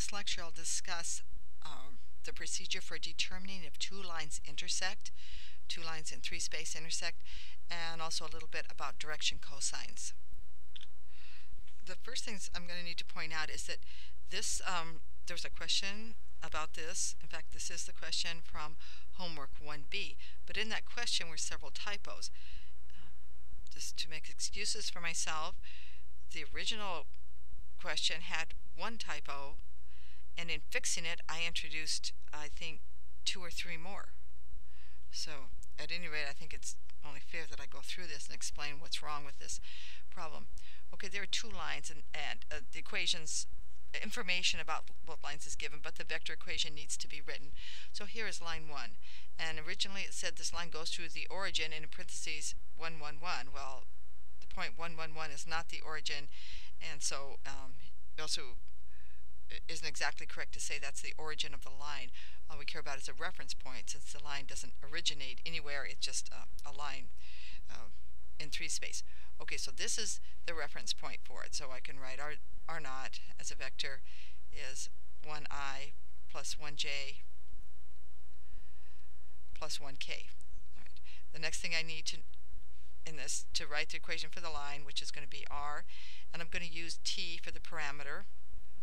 this lecture I'll discuss the procedure for determining if two lines intersect, two lines in three space intersect, and also a little bit about direction cosines. The first things I'm going to need to point out is that this there's a question about this. In fact, this is the question from homework 1B, but in that question were several typos. Just to make excuses for myself, the original question had one typo, and in fixing it I introduced, I think, 2 or 3 more. So at any rate, I think it's only fair that I go through this and explain what's wrong with this problem. Okay, there are two lines, and the equations, information about both lines is given, but the vector equation needs to be written. So here is line 1, and originally it said this line goes through the origin and in parentheses 1, 1, 1. Well, the point 1, 1, 1 is not the origin, and so it also isn't exactly correct to say that's the origin of the line. All we care about is a reference point, since the line doesn't originate anywhere. It's just a line in 3 space. Okay, so this is the reference point for it. So I can write R naught as a vector is 1I plus 1J plus 1K. All right. The next thing I need to write the equation for the line, which is going to be R, and I'm going to use T for the parameter,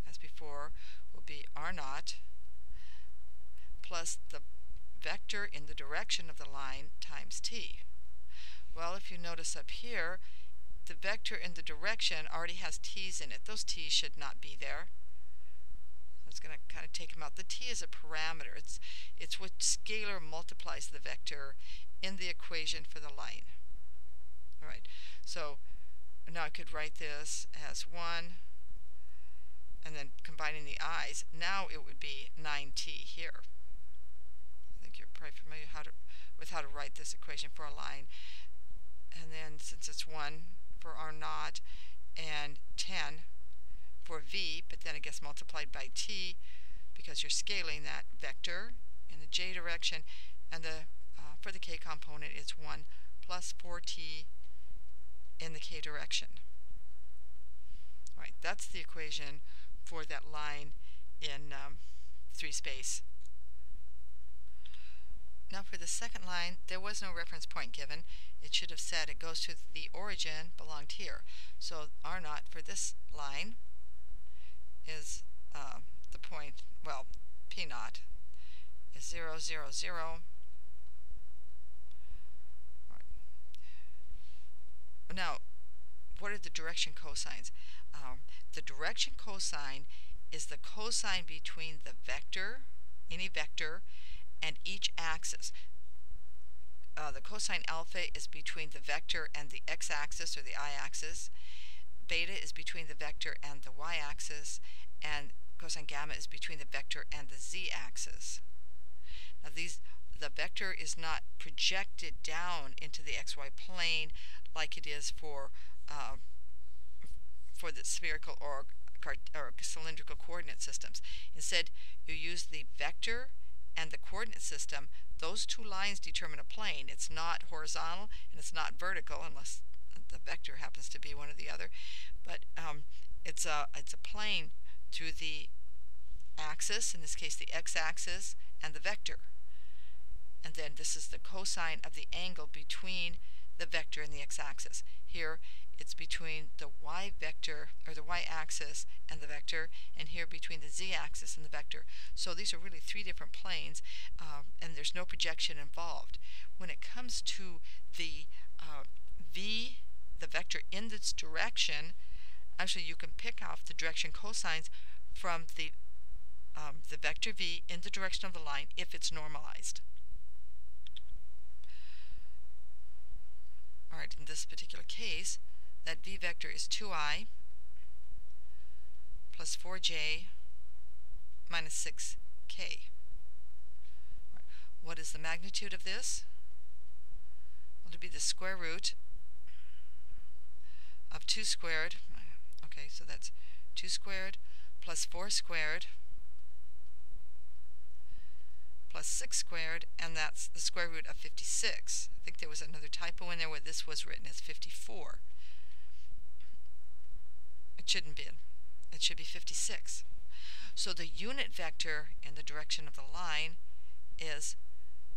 as before, will be R naught plus the vector in the direction of the line times T. Well, if you notice up here, the vector in the direction already has T's in it. Those T's should not be there. I was going to kind of take them out. The T is a parameter. It's what scalar multiplies the vector in the equation for the line. All right, so now I could write this as 1, and then combining the i's, now it would be 9t here. I think you're probably familiar with how to write this equation for a line. And then since it's 1 for R naught and 10 for V, but then it gets multiplied by t because you're scaling that vector in the j direction, and the for the k component it's 1 plus 4t in the k direction. All right, that's the equation for that line in 3 space. Now for the second line, there was no reference point given. It should have said it goes to the origin belonged here. So R naught for this line is the point, well, P naught is 0, 0, 0. All right. Now, what are the direction cosines? The direction cosine is the cosine between the vector, any vector, and each axis. The cosine alpha is between the vector and the x-axis or the y-axis. Beta is between the vector and the y-axis, and cosine gamma is between the vector and the z-axis. Now the vector is not projected down into the xy plane like it is for the spherical or cylindrical coordinate systems. Instead, you use the vector and the coordinate system. Those two lines determine a plane. It's not horizontal and it's not vertical, unless the vector happens to be one or the other. But it's a plane through the axis, in this case the x-axis, and the vector. And then this is the cosine of the angle between the vector and the x-axis. Here it's between the y-vector, or the y-axis and the vector, and here between the z-axis and the vector. So these are really 3 different planes, and there's no projection involved. When it comes to the v, the vector in this direction, actually you can pick off the direction cosines from the vector v in the direction of the line if it's normalized. All right, in this particular case, that v vector is 2i plus 4j minus 6k. Right. What is the magnitude of this? Well, it would be the square root of 2 squared. Okay, so that's 2 squared plus 4 squared plus 6 squared, and that's the square root of 56. I think there was another typo in there where this was written as 54. It shouldn't be. it should be 56. So the unit vector in the direction of the line is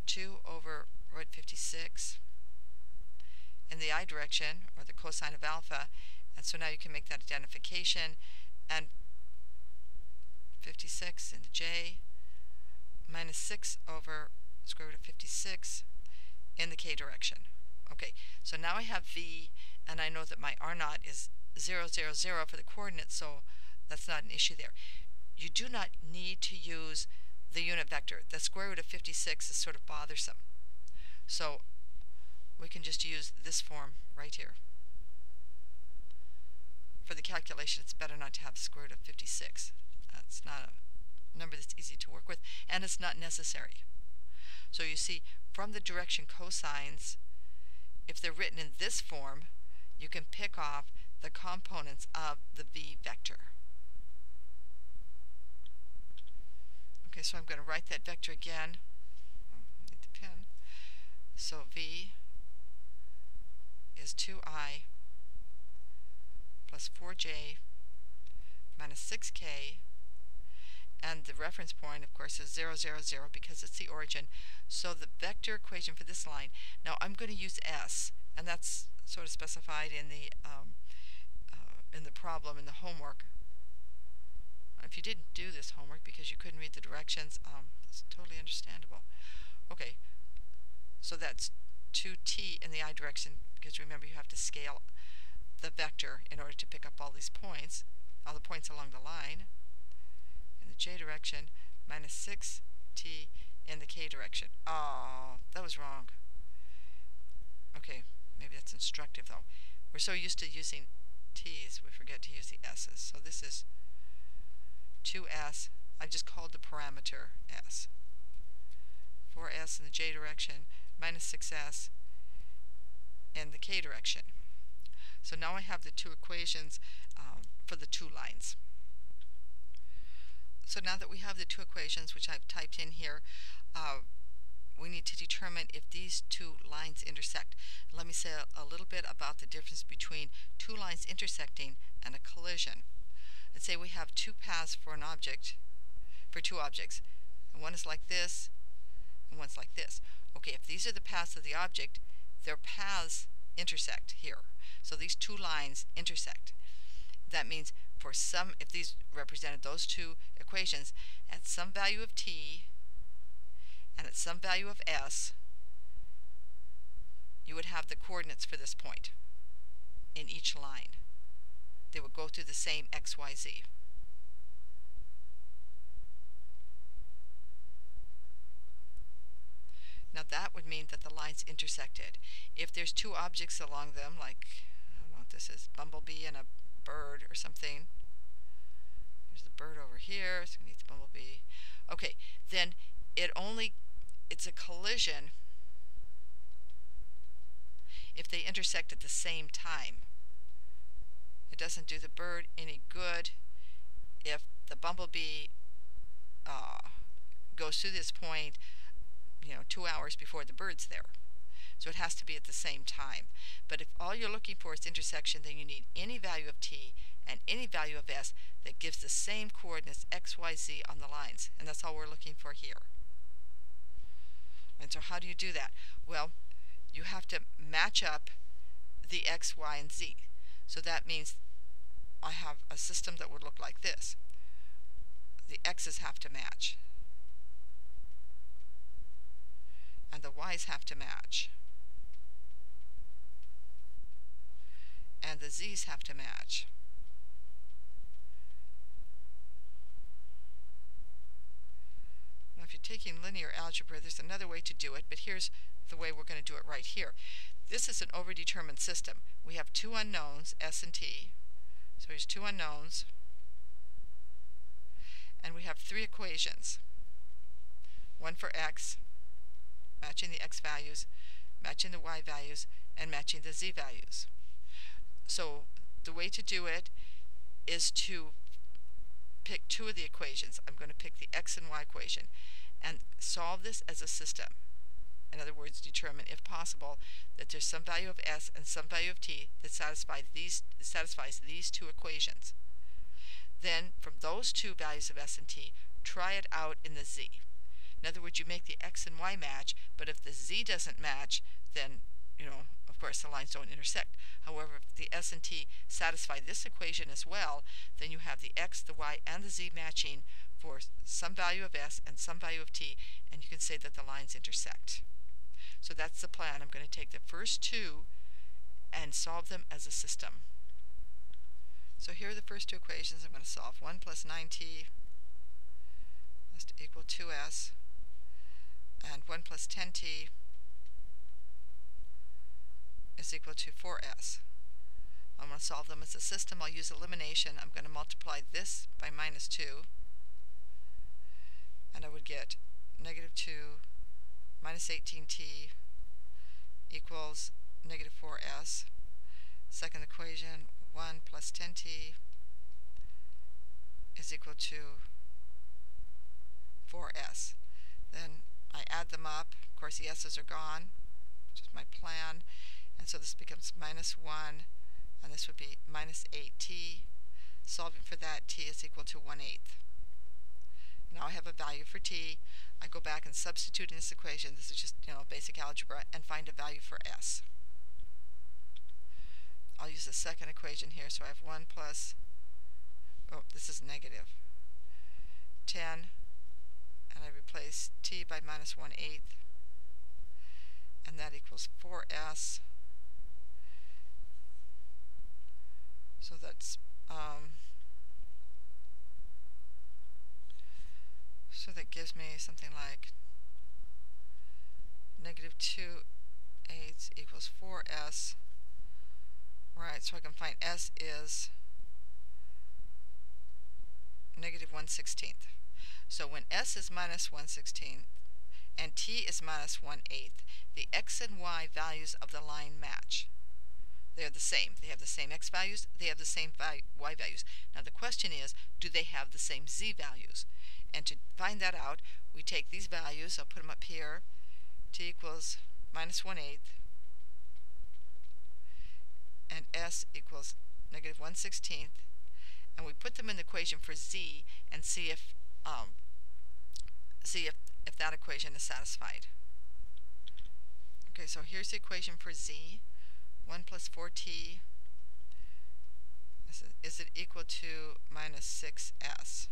2 over root 56 in the I direction, or the cosine of alpha. And so now you can make that identification, and 56 in the j minus 6 over square root of 56 in the k direction. Okay, so now I have v, and I know that my r naught is 0, 0, 0 for the coordinates, so that's not an issue there. You do not need to use the unit vector. The square root of 56 is sort of bothersome. So we can just use this form right here. For the calculation, it's better not to have the square root of 56. That's not a number that's easy to work with, and it's not necessary. So you see, from the direction cosines, if they're written in this form, you can pick off the components of the v vector. Okay, so I'm going to write that vector again. Oh, I need the pen. So v is 2I plus 4j minus 6k, and the reference point, of course, is 0, 0, 0 because it's the origin. So the vector equation for this line, now I'm going to use s, and that's sort of specified in the problem, in the homework. If you didn't do this homework because you couldn't read the directions, that's totally understandable. Okay, so that's 2t in the I direction, because remember you have to scale the vector in order to pick up all these points, all the points along the line. In the j direction, minus 6t in the k direction. Oh, that was wrong. Okay, maybe that's instructive though. We're so used to using t's, we forget to use the s's. So this is 2s, I just called the parameter s. 4s in the j direction, minus 6s in the k direction. So now I have the two equations for the two lines. So now that we have the two equations, which I've typed in here, we need to determine if these two lines intersect. Let me say a little bit about the difference between two lines intersecting and a collision. Let's say we have two paths for an object, for two objects, and one is like this, and one's like this. Okay, if these are the paths of the object, their paths intersect here. So these two lines intersect. That means for some, if these represented those two equations, at some value of t and at some value of s, you would have the coordinates for this point in each line. They would go through the same x, y, z. Now that would mean that the lines intersected. If there's two objects along them, like, I don't know what this is, bumblebee and a bird or something. There's the bird over here, so we need the bumblebee. Okay, then it's a collision if they intersect at the same time. It doesn't do the bird any good if the bumblebee goes through this point 2 hours before the bird's there. So it has to be at the same time. But if all you're looking for is intersection, then you need any value of t and any value of s that gives the same coordinates x, y, z on the lines. And that's all we're looking for here. And so how do you do that? Well, you have to match up the x, y, and z. So that means I have a system that would look like this. The x's have to match, and the y's have to match, and the z's have to match. Now if you're taking linear algebra, there's another way to do it, but here's the way we're going to do it right here. This is an overdetermined system. We have two unknowns, s and t. So here's two unknowns, and we have three equations. One for x, matching the x values, matching the y values, and matching the z values. So the way to do it is to pick two of the equations. I'm going to pick the x and y equation and solve this as a system. In other words, determine, if possible, that there's some value of s and some value of t that satisfies these two equations. Then from those two values of s and t, try it out in the z. In other words, you make the x and y match, but if the z doesn't match, then, of course, the lines don't intersect. However, if the s and t satisfy this equation as well, then you have the x, the y, and the z matching for some value of s and some value of t, and you can say that the lines intersect. So that's the plan. I'm going to take the first two and solve them as a system. So here are the first two equations I'm going to solve. 1 plus 9t has to equal 2s, and 1 plus 10t is equal to 4s. I'm going to solve them as a system. I'll use elimination. I'm going to multiply this by minus 2, and I would get negative 2 minus 18t equals negative 4s. Second equation, 1 plus 10t is equal to 4s. Then I add them up. Of course, the s's are gone, which is my plan. And so this becomes minus 1, and this would be minus 8t. Solving for that, t is equal to 1/8. Now I have a value for t. I go back and substitute in this equation. This is just, basic algebra, and find a value for s. I'll use the second equation here. So I have 1 plus, this is negative 10, and I replace t by minus 1/8, and that equals 4s. So that's so that gives me something like negative 2/8 equals 4s. Right, so I can find s is negative 1/16. So when s is minus 1/16 and t is minus 1/8, the x and y values of the line match. They're the same. They have the same x values. They have the same y values. Now the question is, do they have the same z values? And to find that out, we take these values. I'll put them up here. T equals minus 1/8, and s equals negative 1/16, and we put them in the equation for z and see if that equation is satisfied. Okay, so here's the equation for z. 1 plus 4t, is it equal to minus 6s?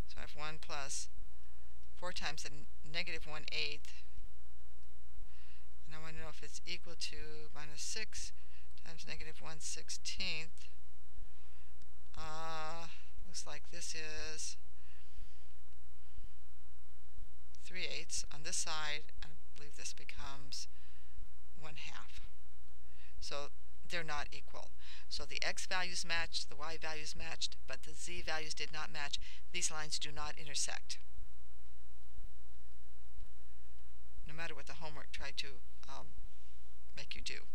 So I have 1 plus 4 times the negative 1/8, and I want to know if it's equal to minus 6 times negative 1/16. Looks like this is 3/8 on this side, and I believe this becomes 1/2. So they're not equal. So the x values matched, the y values matched, but the z values did not match. These lines do not intersect. No matter what the homework tried to make you do.